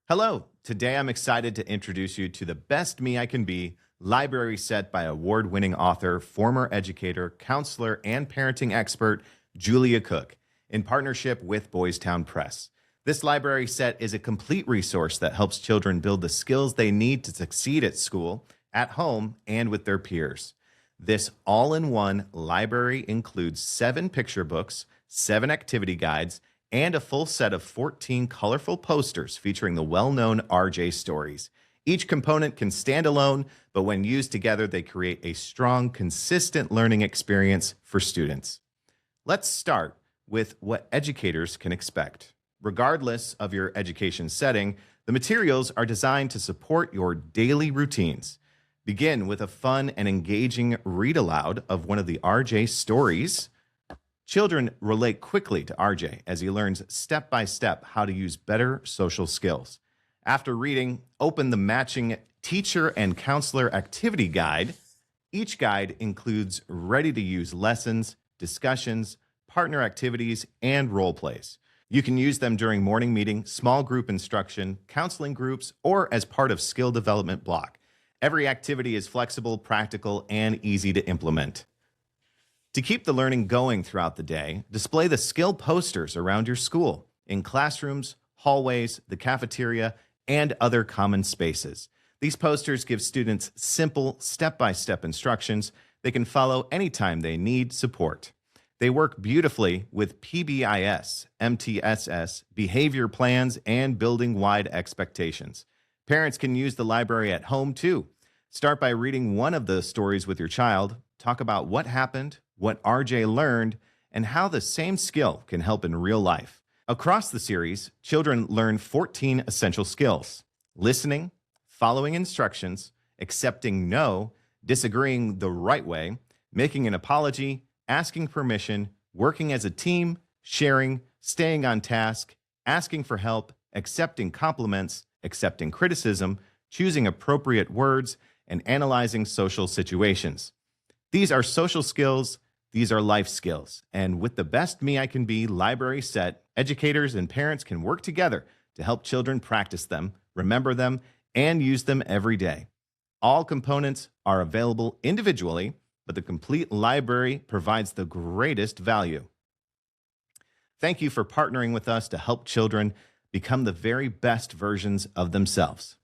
Hello. Today I'm excited to introduce you to the Best Me I Can Be library set by award winning author, former educator, counselor, and parenting expert Julia Cook in partnership with Boys Town Press. This library set is a complete resource that helps children build the skills they need to succeed at school, at home, and with their peers. This all in one library includes 7 picture books, 7 activity guides, and a full set of 14 colorful posters featuring the well known RJ stories. Each component can stand alone, but when used together, they create a strong, consistent learning experience for students. Let's start with what educators can expect. Regardless of your education setting, the materials are designed to support your daily routines. Begin with a fun and engaging read aloud of one of the RJ stories. Children relate quickly to RJ as he learns step by step how to use better social skills. After reading, open the matching teacher and counselor activity guide. Each guide includes ready to use lessons, discussions, partner activities, and role plays. You can use them during morning meeting, small group instruction, counseling groups, or as part of skill development block. Every activity is flexible, practical, and easy to implement. To keep the learning going throughout the day, display the skill posters around your school, in classrooms, hallways, the cafeteria, and other common spaces. These posters give students simple, step-by-step instructions they can follow anytime they need support. They work beautifully with PBIS, MTSS, behavior plans, and building-wide expectations. Parents can use the library at home, too. Start by reading one of the stories with your child. Talk about what happened, what RJ learned, and how the same skill can help in real life. Across the series, children learn 14 essential skills: listening, following instructions, accepting no, disagreeing the right way, making an apology, asking permission, working as a team, sharing, staying on task, asking for help, accepting compliments, accepting criticism, choosing appropriate words, and analyzing social situations. These are social skills. These are life skills. And with the Best Me I Can Be library set, educators and parents can work together to help children practice them, remember them, and use them every day. All components are available individually, but the complete library provides the greatest value. Thank you for partnering with us to help children become the very best versions of themselves.